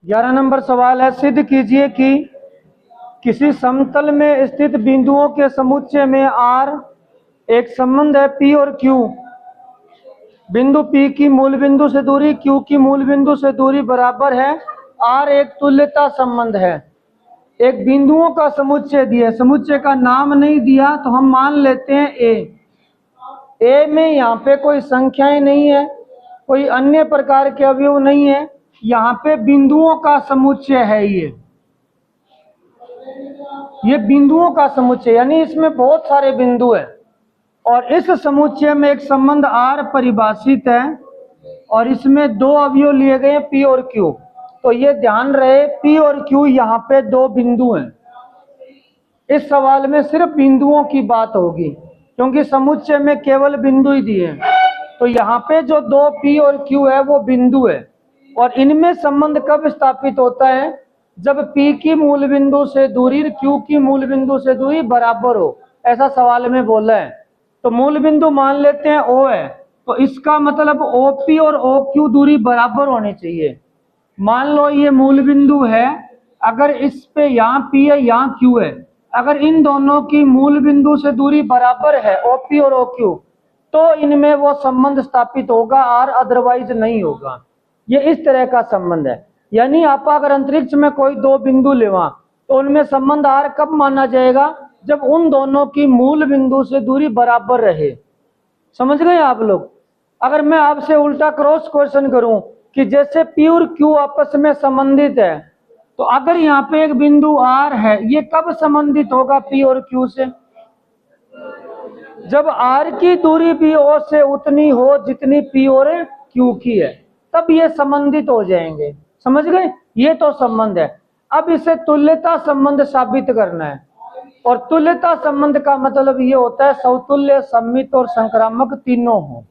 11 number सवाल है, सिद्ध कीजिए कि किसी समतल में स्थित बिंदुओं के समुच्चय में आर एक संबंध है पी और क्यू। बिंदु पी की मूल बिंदु से दूरी क्यू की मूल बिंदु से दूरी बराबर है, आर एक तुल्यता संबंध है। एक बिंदुओं का समुच्चय दिया, समुच्चय का नाम नहीं दिया तो हम मान लेते हैं ए में यहाँ पे कोई संख्याएं नहीं है, कोई अन्य प्रकार के अवयव नहीं है, यहाँ पे बिंदुओं का समुच्चय है। ये बिंदुओं का समुच्चय यानी इसमें बहुत सारे बिंदु है और इस समुच्चय में एक संबंध आर परिभाषित है और इसमें दो अवयव लिए गए पी और क्यू। तो ये ध्यान रहे पी और क्यू यहाँ पे दो बिंदु हैं। इस सवाल में सिर्फ बिंदुओं की बात होगी क्योंकि समुच्चय में केवल बिंदु ही दिए हैं। तो यहाँ पे जो दो पी और क्यू है वो बिंदु है और इनमें संबंध कब स्थापित होता है, जब पी की मूल बिंदु से दूरी क्यू की मूल बिंदु से दूरी बराबर हो, ऐसा सवाल में बोला है। तो मूल बिंदु मान लेते हैं ओ है, तो इसका मतलब ओ पी और ओ क्यू दूरी बराबर होनी चाहिए। मान लो ये मूल बिंदु है, अगर इस पे यहाँ पी है यहाँ क्यू है, अगर इन दोनों की मूल बिंदु से दूरी बराबर है ओ पी और ओ क्यू, तो इनमें वो संबंध स्थापित होगा, आर अदरवाइज नहीं होगा। ये इस तरह का संबंध है। यानी आप अगर अंतरिक्ष में कोई दो बिंदु लेवा तो उनमें संबंध आर कब माना जाएगा, जब उन दोनों की मूल बिंदु से दूरी बराबर रहे। समझ गए आप लोग। अगर मैं आपसे उल्टा क्रॉस क्वेश्चन करूं कि जैसे पी और क्यू आपस में संबंधित है, तो अगर यहाँ पे एक बिंदु आर है, ये कब संबंधित होगा पी और क्यू से, जब आर की दूरी भी ओ से उतनी हो जितनी पी और क्यू की है, तब ये संबंधित हो जाएंगे। समझ गए, ये तो संबंध है। अब इसे तुल्यता संबंध साबित करना है और तुल्यता संबंध का मतलब ये होता है समतुल्य, सममित और संक्रामक तीनों हो।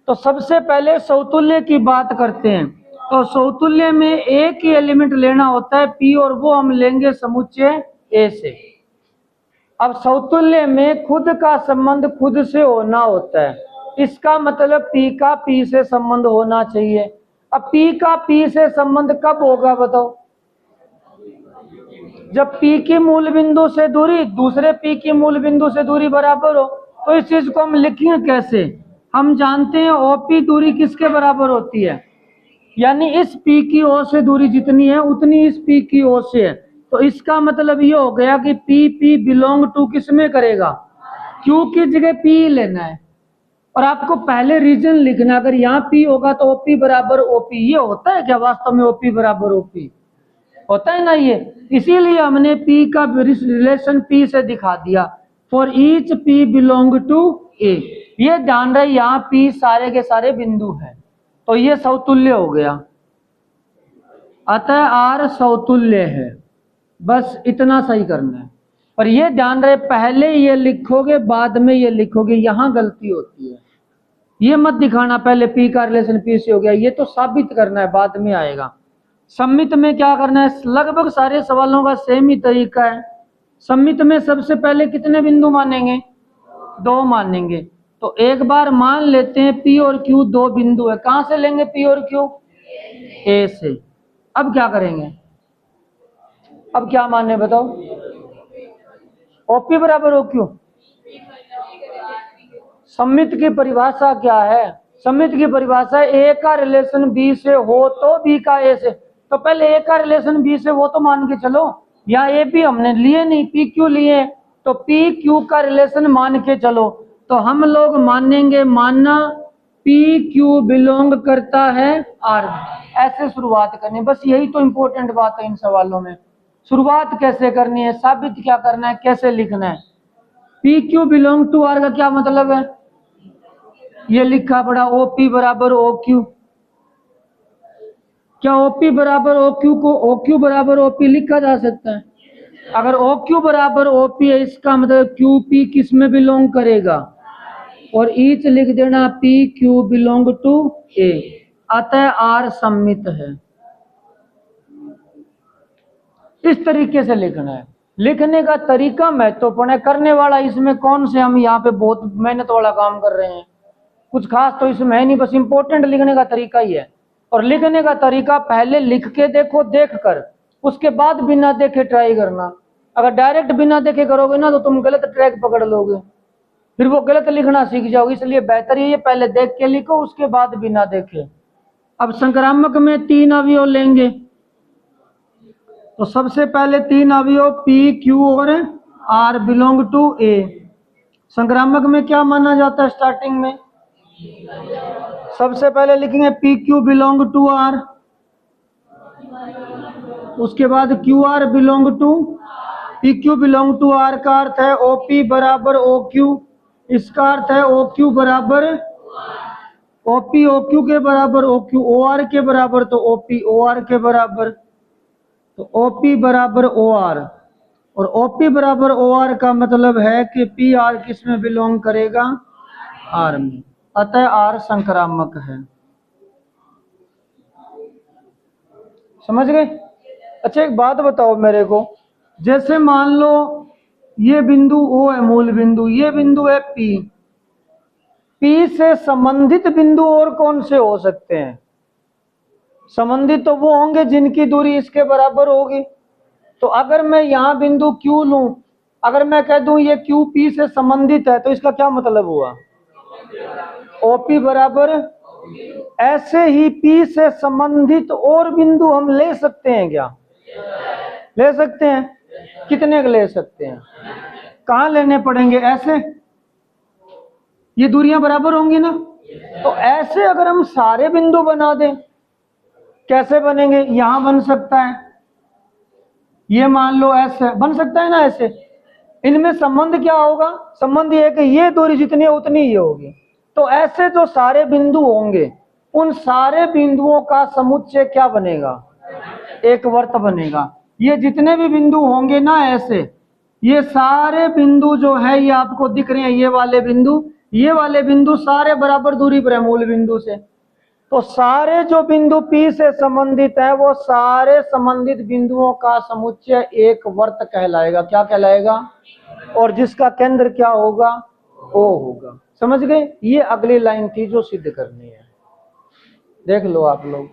तो सबसे पहले समतुल्य की बात करते हैं। तो समतुल्य में एक ही एलिमेंट लेना होता है पी और वो हम लेंगे समुच्चय ए से। अब समतुल्य में खुद का संबंध खुद से होना होता है, इसका मतलब पी का पी से संबंध होना चाहिए। अब पी का पी से संबंध कब होगा बताओ, जब पी की मूल बिंदु से दूरी दूसरे पी की मूल बिंदु से दूरी बराबर हो। तो इस चीज को हम लिखेंगे कैसे, हम जानते हैं ओपी दूरी किसके बराबर होती है, यानी इस पी की ओ से दूरी जितनी है उतनी इस पी की ओ से है। तो इसका मतलब ये हो गया कि पी पी बिलोंग टू किस में करेगा, क्यू की जगह पी लेना है और आपको पहले रीजन लिखना, अगर यहाँ पी होगा तो ओपी बराबर ओपी। ये होता है क्या वास्तव में ओपी बराबर ओपी, होता है ना ये, इसीलिए हमने पी का रिलेशन पी से दिखा दिया। For each P belong to A, ये ध्यान रहे यहाँ पी सारे के सारे बिंदु हैं, तो ये समतुल्य हो गया, अतः आर समतुल्य है। बस इतना सही करना है। पर ये ध्यान रहे पहले ये लिखोगे बाद में ये लिखोगे, यहां गलती होती है। ये मत दिखाना पहले पी का रिलेशन पी से हो गया, ये तो साबित करना है, बाद में आएगा। सम्मित में क्या करना है, लगभग सारे सवालों का सेम ही तरीका है। सम्मित में सबसे पहले कितने बिंदु मानेंगे, दो मानेंगे। तो एक बार मान लेते हैं पी और क्यू दो बिंदु है, कहां से लेंगे पी और क्यू, ए से। अब क्या करेंगे, अब क्या माने बताओ, ओपी बराबर ओ क्यू। सम्मित की परिभाषा क्या है, सम्मित की परिभाषा ए का रिलेशन बी से हो तो बी का ए से। तो पहले ए का रिलेशन बी से वो तो मान के चलो, या ए बी हमने लिए नहीं, पी क्यू लिए, तो पी क्यू का रिलेशन मान के चलो। तो हम लोग मानेंगे, मानना पी क्यू बिलोंग करता है आर में। ऐसे शुरुआत करनी, बस यही तो इंपॉर्टेंट बात है इन सवालों में। शुरुआत कैसे करनी है, साबित क्या करना है, कैसे लिखना है। P Q belong to R का क्या मतलब है, ये लिखा पड़ा ओ पी बराबर ओ क्यू। क्या ओ पी बराबर ओ क्यू को ओ क्यू बराबर ओ पी लिखा जा सकता है, अगर ओ क्यू बराबर ओ पी है इसका मतलब क्यू पी किस में बिलोंग करेगा, और ईच लिख देना पी क्यू बिलोंग टू ए, अतः आर सम्मित है। इस तरीके से लिखना है। लिखने का तरीका महत्वपूर्ण है, करने वाला इसमें कौन से, हम यहाँ पे बहुत मेहनत वाला काम कर रहे हैं, कुछ खास तो इसमें है नहीं, बस इंपॉर्टेंट लिखने का तरीका ही है। और लिखने का तरीका पहले लिख के देखो, देख कर, उसके बाद बिना देखे ट्राई करना। अगर डायरेक्ट बिना देखे करोगे ना तो तुम गलत ट्रैक पकड़ लोगे, फिर वो गलत लिखना सीख जाओगे। इसलिए बेहतर ये पहले देख के लिखो, उसके बाद बिना देखे। अब संक्रामक में 3 अवयव लेंगे, तो सबसे पहले 3 अवयव P, Q और R बिलोंग टू A। संक्रामक में क्या माना जाता है स्टार्टिंग में? सबसे पहले लिखेंगे PQ बिलोंग टू R, उसके बाद QR belong to, PQ belong to R का अर्थ है OP बराबर OQ, इसका अर्थ है OQ बराबर OP, OQ के बराबर OQ, OR के बराबर तो OP, OR के बराबर तो OP बराबर OR, और OP बराबर OR का मतलब है कि PR किस में बिलोंग करेगा? R में, अतः R संक्रामक है। समझ गए? अच्छा एक बात बताओ मेरे को, जैसे मान लो ये बिंदु O है मूल बिंदु, ये बिंदु है P, P से संबंधित बिंदु और कौन से हो सकते हैं? संबंधित तो वो होंगे जिनकी दूरी इसके बराबर होगी। तो अगर मैं यहाँ बिंदु Q लूं, अगर मैं कह दूं ये Q P से संबंधित है, तो इसका क्या मतलब हुआ? OP बराबर। ऐसे ही P से संबंधित और बिंदु हम ले सकते हैं क्या? ले सकते हैं। कितने के ले सकते हैं? कहाँ लेने पड़ेंगे? ऐसे, ये दूरियां बराबर होंगी ना। तो ऐसे अगर हम सारे बिंदु बना दें, कैसे बनेंगे? यहां बन सकता है, ये मान लो ऐसे बन सकता है ना ऐसे। इनमें संबंध क्या होगा? संबंध ये कि ये दूरी जितनी है उतनी ही होगी। तो ऐसे जो सारे बिंदु होंगे, उन सारे बिंदुओं का समुच्चय क्या बनेगा? एक वर्त बनेगा। ये जितने भी बिंदु होंगे ना ऐसे, ये सारे बिंदु जो है ये आपको दिख रहे हैं, ये वाले बिंदु सारे बराबर दूरी पर है मूल बिंदु से। तो सारे जो बिंदु P से संबंधित है, वो सारे संबंधित बिंदुओं का समुच्चय एक वर्त कहलाएगा। क्या कहलाएगा? और जिसका केंद्र क्या होगा? O होगा। समझ गए? ये अगली लाइन थी जो सिद्ध करनी है, देख लो आप लोग।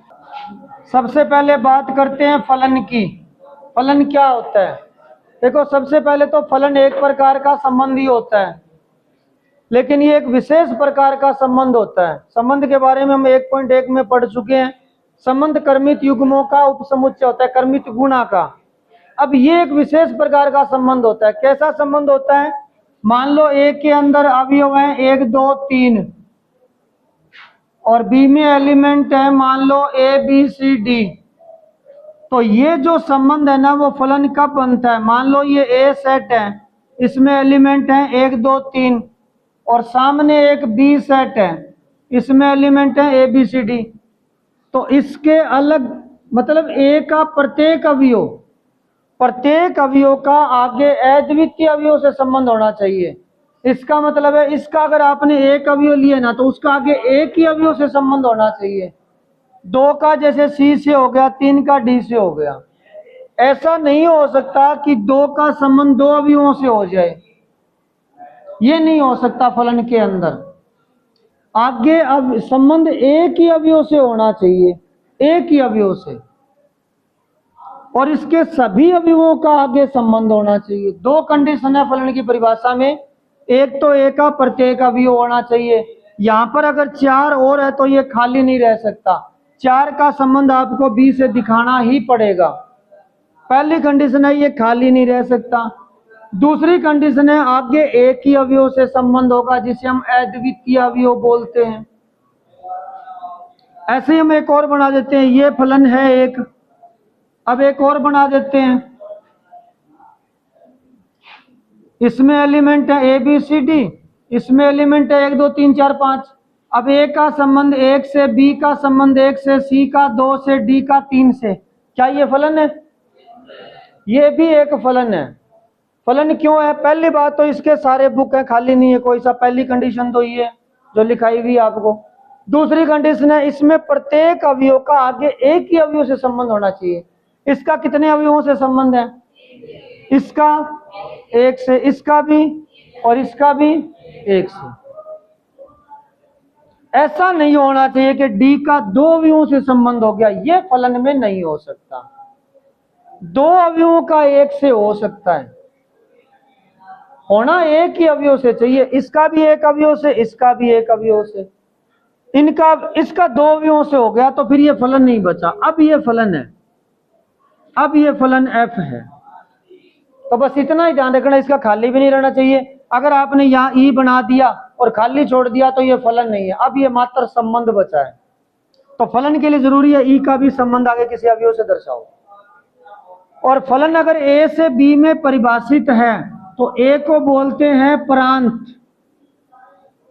सबसे पहले बात करते हैं फलन की। फलन क्या होता है? देखो सबसे पहले तो फलन एक प्रकार का संबंध ही होता है, लेकिन ये एक विशेष प्रकार का संबंध होता है। संबंध के बारे में हम 1.1 में पढ़ चुके हैं। संबंध कर्मित युग्मों का उपसमुच्चय होता है, कर्मित गुणा का। अब ये एक विशेष प्रकार का संबंध होता है। कैसा संबंध होता है? मान लो A के अंदर अवयव हैं 1, 2, 3 और B में एलिमेंट है मान लो A, B, C, D। तो ये जो संबंध है ना वो फलन कब बनता है? मान लो ये A सेट है, इसमें एलिमेंट है 1, 2, 3 और सामने एक B सेट है, इसमें एलिमेंट है A, B, C, D। तो इसके अलग मतलब A का प्रत्येक अवयव का आगे अद्वितीय अवयव से संबंध होना चाहिए। इसका मतलब है इसका अगर आपने एक अवयव लिया ना तो उसका आगे एक ही अवयव से संबंध होना चाहिए। 2 का जैसे C से हो गया, 3 का D से हो गया। ऐसा नहीं हो सकता कि 2 का संबंध 2 अवयवों से हो जाए, ये नहीं हो सकता। फलन के अंदर आगे अब संबंध एक ही अवयव से होना चाहिए, एक ही अवयव से, और इसके सभी अवयवों का आगे संबंध होना चाहिए। 2 कंडीशन है फलन की परिभाषा में। एक तो A का प्रत्येक अवयव होना चाहिए। यहां पर अगर 4 और है तो ये खाली नहीं रह सकता। 4 का संबंध आपको B से दिखाना ही पड़ेगा। पहली कंडीशन है ये खाली नहीं रह सकता। दूसरी कंडीशन है आगे एक ही अवयव से संबंध होगा, जिसे हम अद्वितीय अवयव बोलते हैं। ऐसे ही हम एक और बना देते हैं, ये फलन है एक। अब एक और बना देते हैं, इसमें एलिमेंट है A, B, C, D, इसमें एलिमेंट है 1, 2, 3, 4, 5। अब A का संबंध 1 से, B का संबंध 1 से, C का 2 से, D का 3 से। क्या ये फलन है? ये भी एक फलन है। फलन क्यों है? पहली बात तो इसके सारे बुक है, खाली नहीं है कोई सा। पहली कंडीशन तो ये जो लिखाई हुई आपको। दूसरी कंडीशन है इसमें प्रत्येक अवयव का आगे एक ही अवयव से संबंध होना चाहिए। इसका कितने अवयवों से संबंध है? इसका 1 से, इसका भी और इसका भी 1 से। ऐसा नहीं होना चाहिए कि डी का दो अवयवों से संबंध हो गया, ये फलन में नहीं हो सकता। दो अवयवों का एक से हो सकता है, होना एक ही अवयव से चाहिए, इसका भी एक अवयव से, इसका भी एक अवयव से, इनका इसका दो अवयवों से हो गया तो फिर ये फलन नहीं बचा। अब ये फलन है, अब ये फलन f है। तो बस इतना ही ध्यान रखना, इसका खाली भी नहीं रहना चाहिए। अगर आपने यहाँ ई बना दिया और खाली छोड़ दिया तो ये फलन नहीं है, अब ये मात्र संबंध बचा है। तो फलन के लिए जरूरी है ई का भी संबंध आगे किसी अवयव से दर्शाओ। और फलन अगर ए से बी में परिभाषित है तो ए को बोलते हैं प्रांत,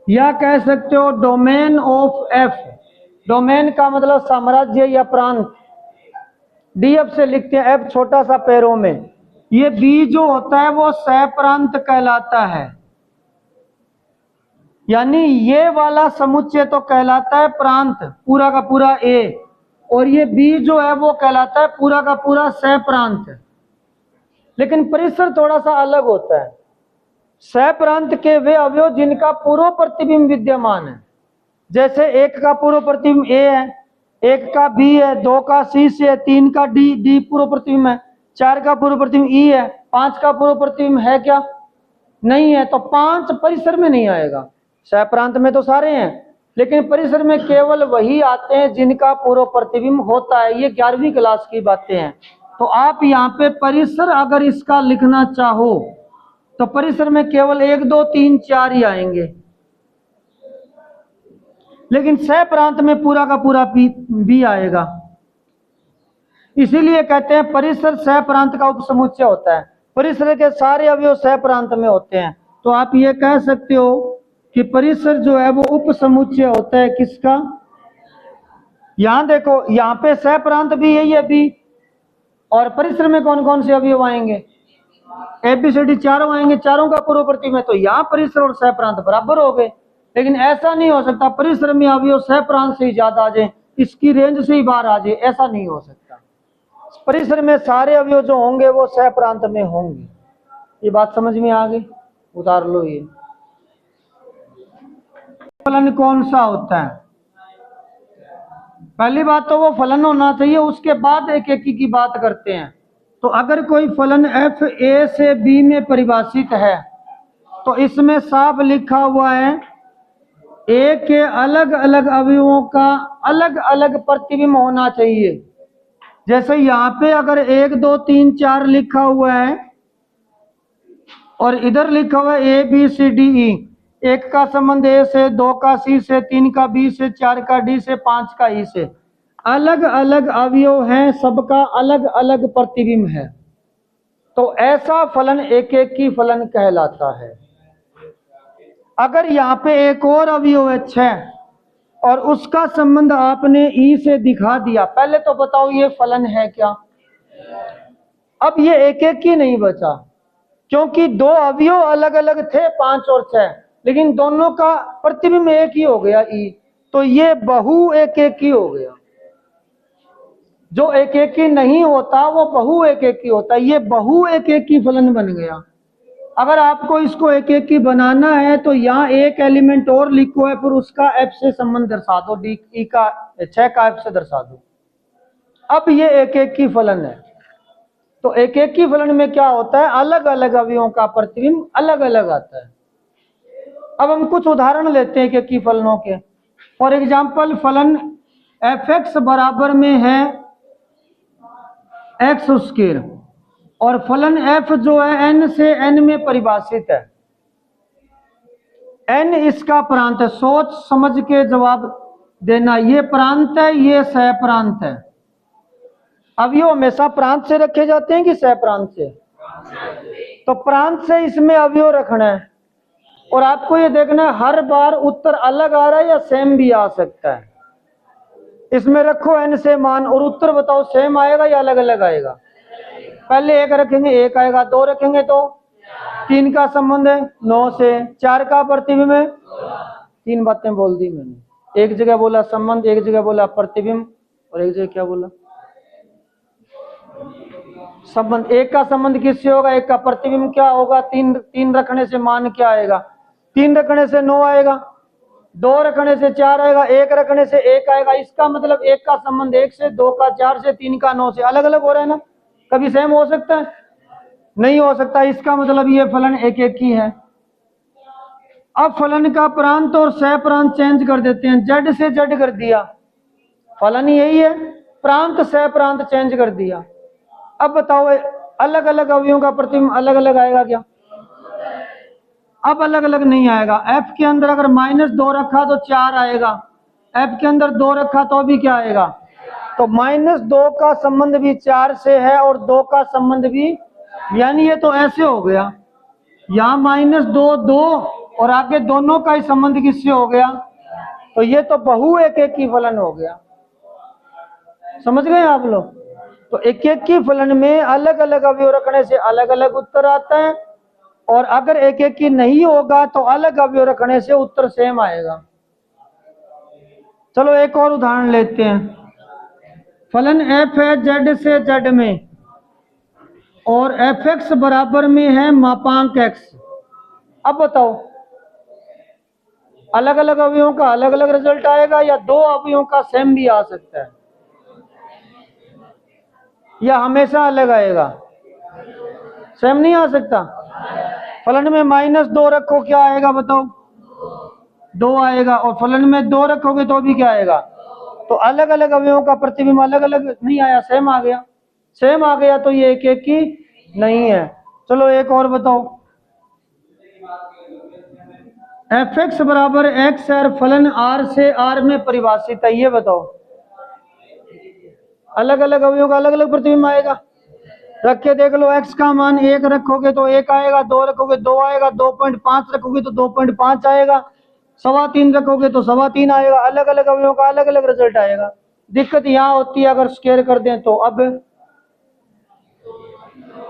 या कह सकते हो डोमेन ऑफ एफ। डोमेन का मतलब साम्राज्य या प्रांत। डीएफ से लिखते हैं एफ छोटा सा पैरों में। ये बी जो होता है वो सहप्रांत कहलाता है, यानी ये वाला समुच्चय तो कहलाता है प्रांत पूरा का पूरा ए, और ये बी जो है वो कहलाता है पूरा का पूरा सहप्रांत। लेकिन परिसर थोड़ा सा अलग होता है। सहप्रांत के वे अवयव जिनका पूर्व प्रतिबिंब विद्यमान है, जैसे एक का पूर्व प्रतिबिंब ए है, एक का बी है, दो का सी से है, तीन का डी पूर्व प्रतिबिंब है, चार का पूर्व प्रतिबिंब ई है, पांच का पूर्व प्रतिबिंब है क्या? नहीं है। तो पांच परिसर में नहीं आएगा। सहप्रांत में तो सारे हैं, लेकिन परिसर में केवल वही आते हैं जिनका पूर्व प्रतिबिंब होता है। ये 11वीं क्लास की बातें हैं। तो आप यहाँ पे परिसर अगर इसका लिखना चाहो तो परिसर में केवल 1 2 3 4 ही आएंगे, लेकिन सहप्रांत में पूरा का पूरा भी आएगा। इसीलिए कहते हैं परिसर सहप्रांत का उपसमुच्चय होता है। परिसर के सारे अवयव सहप्रांत में होते हैं। तो आप ये कह सकते हो कि परिसर जो है वो उपसमुच्चय होता है किसका? यहां देखो, यहां पे सहप्रांत भी यही है बी, और परिसर में कौन कौन से अवयव आएंगे? एबीसीडी चारों आएंगे, चारों का पूर्व प्रतिबिंब है। तो यहाँ परिसर और सहप्रांत बराबर हो गए। लेकिन ऐसा नहीं हो सकता परिसर में अवयव सहप्रांत से ही ज्यादा आ जाए, इसकी रेंज से ही बाहर आ जाए, ऐसा नहीं हो सकता। परिसर में सारे अवयव जो होंगे वो सहप्रांत में होंगे। ये बात समझ में आ गई? उतार लो। ये फलन कौन सा होता है? पहली बात तो वो फलन होना चाहिए, उसके बाद एक एक की बात करते हैं। तो अगर कोई फलन एफ ए से बी में परिभाषित है तो इसमें साफ लिखा हुआ है ए के अलग अलग अवयवों का अलग अलग प्रतिबिंब होना चाहिए। जैसे यहाँ पे अगर 1 2 3 4 लिखा हुआ है और इधर लिखा हुआ है A B C D E, एक का संबंध ए से, दो का सी से, तीन का बी से, चार का डी से, पांच का ई से, अलग अलग अवयव हैं, सबका अलग अलग प्रतिबिंब है। तो ऐसा फलन एक एक की फलन कहलाता है। अगर यहाँ पे एक और अवयव है 6 और उसका संबंध आपने ई से दिखा दिया, पहले तो बताओ ये फलन है क्या? अब ये एक एक की नहीं बचा, क्योंकि दो अवयव अलग अलग थे 5 और 6, लेकिन दोनों का प्रतिबिंब एक ही हो गया ई, तो ये बहु एक एक की हो गया। जो एक एक की नहीं होता वो बहु एक एक की होता है। ये बहु एक एक की फलन बन गया। अगर आपको इसको एक एक की बनाना है तो यहाँ एक एलिमेंट और लिखो है, फिर उसका एफ से संबंध दर्शा दो, डी ई का 6 का एफ से दर्शा दो। अब ये एक एक की फलन है। तो एक एक की फलन में क्या होता है? अलग अलग अवयवों का प्रतिबिंब अलग अलग आता है। अब हम कुछ उदाहरण लेते हैं एक एक की फलनों के। फॉर एग्जाम्पल, फलन एफ एक्स बराबर में है एक्स स्क्वायर, और फलन f जो है n से n में परिभाषित है। n इसका प्रांत है। सोच समझ के जवाब देना। ये प्रांत है, ये सहप्रांत है। अब ये हमेशा प्रांत से रखे जाते हैं कि सहप्रांत से? तो प्रांत से इसमें अवयव रखना है, और आपको ये देखना है हर बार उत्तर अलग आ रहा है या सेम भी आ सकता है। इसमें रखो n से मान और उत्तर बताओ सेम आएगा या अलग अलग आएगा? पहले 1 रखेंगे 1 आएगा, 2 रखेंगे तो 3 का संबंध है 9 से, 4 का प्रतिबिंब है। 3 बातें बोल दी मैंने। एक जगह बोला संबंध, एक जगह बोला प्रतिबिंब, और एक जगह क्या बोला? संबंध। एक का संबंध किससे होगा? एक का प्रतिबिंब क्या होगा? 3 रखने से मान क्या आएगा? 3 रखने से 9 आएगा। 2 रखने से 4 आएगा, 1 रखने से 1 आएगा। इसका मतलब 1 का संबंध 1 से, 2 का 4 से, 3 का 9 से। अलग अलग हो रहा है ना, कभी सेम हो सकता है? नहीं हो सकता। इसका मतलब ये फलन एक एक ही है। अब फलन का प्रांत और सह प्रांत चेंज कर देते हैं, जड से जड कर दिया, फलन यही है, प्रांत सह प्रांत चेंज कर दिया। अब बताओ अलग अलग अवयवों का प्रतिबिंब अलग अलग आएगा क्या? अब अलग अलग नहीं आएगा। f के अंदर अगर -2 रखा तो 4 आएगा, f के अंदर 2 रखा तो भी क्या आएगा? तो -2 का संबंध भी 4 से है और 2 का संबंध भी, यानी ये तो ऐसे हो गया, यहाँ -2 2 और आगे दोनों का ही संबंध किससे हो गया? तो ये तो बहु एक एक ही फलन हो गया। समझ गए आप लोग? तो एक एक ही फलन में अलग अलग अवयव रखने से अलग अलग उत्तर आता है, और अगर एक एक ही नहीं होगा तो अलग अवयव रखने से उत्तर सेम आएगा। चलो एक और उदाहरण लेते हैं। फलन f है z से z में, और fx बराबर में है मापांक x। अब बताओ अलग अलग अवयवों का अलग अलग रिजल्ट आएगा, या दो अवयवों का सेम भी आ सकता है, या हमेशा अलग आएगा? सेम नहीं आ सकता। फलन में -2 रखो, क्या आएगा बताओ? 2 आएगा। और फलन में 2 रखोगे तो भी क्या आएगा? तो अलग अलग अवयवों का प्रतिबिंब अलग अलग नहीं आया, सेम आ गया। सेम आ गया तो ये एक एक की नहीं है। चलो एक और बताओ। fx बराबर x है, फलन r से r में परिभाषित है, ये बताओ अलग अलग अवयवों का अलग अलग प्रतिबिंब आएगा? रख के देख लो। x का मान 1 रखोगे तो 1 आएगा, 2 रखोगे 2 आएगा, 2.5 रखोगे तो 2.5 आएगा, 3.25 रखोगे तो 3.25 आएगा। अलग अलग अवयवों का अलग अलग रिजल्ट आएगा। दिक्कत यहाँ होती है अगर स्क्वायर कर दें तो।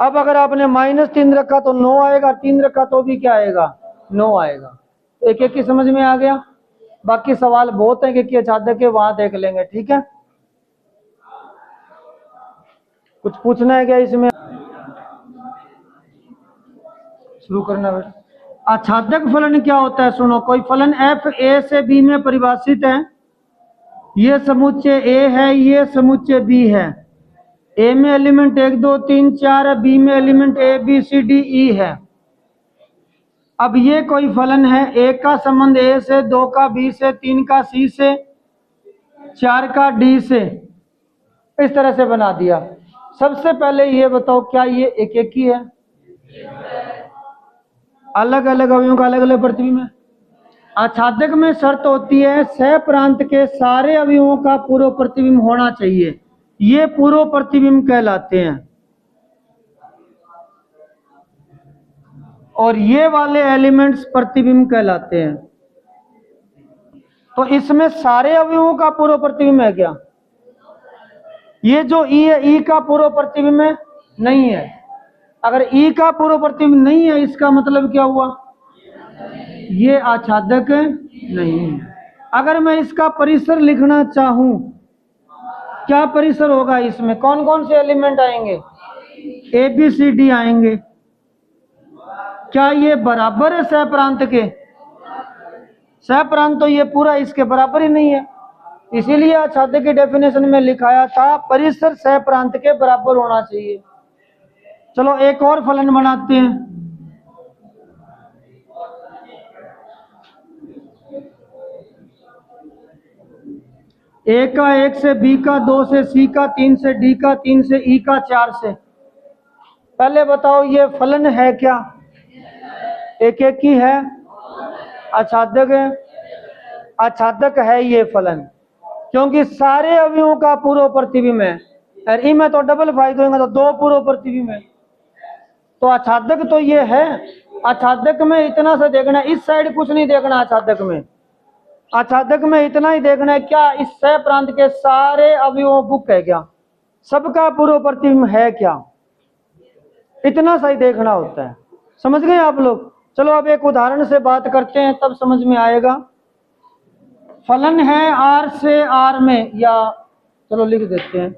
अब अगर आपने -3 रखा तो 9 आएगा, 3 रखा तो भी क्या आएगा? 9 आएगा। तो एक एक की समझ में आ गया। बाकी सवाल बहुत है कि छात्र के, वहां देख लेंगे, ठीक है? कुछ पूछना है क्या इसमें? शुरू करना बेटा। आच्छादक फलन क्या होता है? सुनो, कोई फलन f a से b में परिभाषित है, ये समुच्चय a है, ये समुच्चय b है। a में एलिमेंट 1 2 3 4 है, b में element a b c d e है। अब ये कोई फलन है, 1 का संबंध a से, 2 का b से, 3 का c से, 4 का d से, इस तरह से बना दिया। सबसे पहले ये बताओ क्या ये एक एक ही है? अलग अलग अवयवों का अलग अलग प्रतिबिंब है। आच्छादक में शर्त होती है सह प्रांत के सारे अवयवों का पूर्व प्रतिबिंब होना चाहिए, ये पूर्व प्रतिबिंब कहलाते हैं। और ये वाले एलिमेंट्स प्रतिबिंब कहलाते हैं। तो इसमें सारे अवयवों का पूर्व प्रतिबिंब है क्या? ये जो ई है, ई का पूर्व प्रतिबिंब है? नहीं है। अगर ई का पूर्व प्रतिबिंब नहीं है, इसका मतलब क्या हुआ? ये आच्छादक नहीं है। अगर मैं इसका परिसर लिखना चाहूं, क्या परिसर होगा? इसमें कौन कौन से एलिमेंट आएंगे? ए बी सी डी आएंगे। क्या ये बराबर है सह प्रांत के? सह प्रांत तो ये पूरा इसके बराबर ही नहीं है, इसीलिए आच्छादक की डेफिनेशन में लिखाया था परिसर सह प्रांत के बराबर होना चाहिए। चलो एक और फलन बनाते हैं। ए का 1 से, बी का 2 से, सी का 3 से, डी का 3 से, ई का 4 से। पहले बताओ ये फलन है क्या? एक एक ही है। आच्छादक है? आच्छादक है ये फलन, क्योंकि सारे अवयवों का पूर्व प्रतिबिंब है। और ई में तो डबल फायदा होगा, तो 2 पूर्व प्रतिबिंब है, तो आच्छादक तो ये है। आच्छादक में इतना सा देखना है, इस साइड कुछ नहीं देखना। आच्छादक में इतना ही देखना है, क्या इस सह प्रांत के सारे अवयवों बुक है क्या? सबका पूर्व प्रतिबिंब है क्या? इतना सा ही देखना होता है। समझ गए आप लोग? चलो अब एक उदाहरण से बात करते हैं, तब समझ में आएगा। फलन है r से r में, या चलो लिख देते हैं,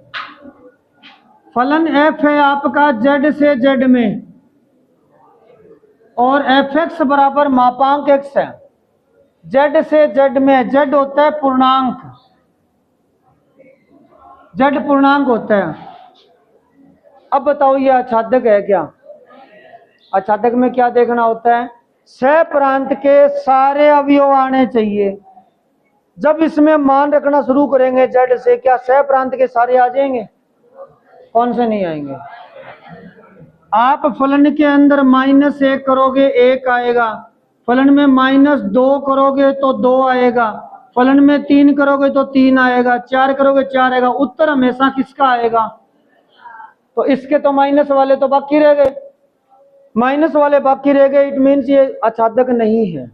फलन f है आपका z से z में, और fx बराबर मापांक x है। जेड से जेड में, जेड होता है पूर्णांक, जेड पूर्णांक होता है। अब बताओ ये आच्छादक है क्या? आच्छादक में क्या देखना होता है? सहप्रांत के सारे अवयव आने चाहिए। जब इसमें मान रखना शुरू करेंगे जेड से, क्या सहप्रांत के सारे आ जाएंगे? कौन से नहीं आएंगे? आप फलन के अंदर -1 करोगे 1 आएगा, फलन में -2 करोगे तो 2 आएगा, फलन में 3 करोगे तो 3 आएगा, 4 करोगे 4 आएगा। उत्तर हमेशा किसका आएगा? तो इसके तो माइनस वाले तो बाकी रह गए, माइनस वाले बाकी रह गए, इट मीन्स ये आच्छादक नहीं है।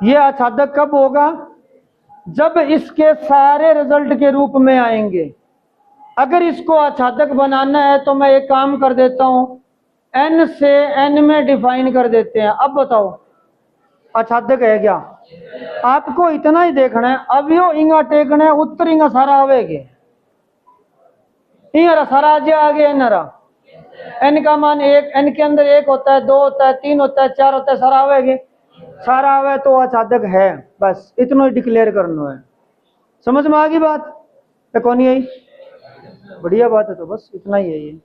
ये आच्छादक कब होगा? जब इसके सारे रिजल्ट के रूप में आएंगे। अगर इसको आच्छादक बनाना है तो मैं एक काम कर देता हूं, n से n में डिफाइन कर देते हैं। अब बताओ आच्छादक है क्या? आपको इतना ही देखना है, अवयव इंगा टेकना है, उत्तर इंगा सारा आवेगे, इंगा सारा आज आगे नरा। n का मान 1, n के अंदर 1 होता है, 2 होता है, 3 होता है, 4 होता है, सारा आवेगे, सारा आवे तो आच्छादक है। बस इतना ही डिक्लेयर करना है। समझ में आ गई बात? कौन आई? बढ़िया बात है। तो बस इतना ही है ये।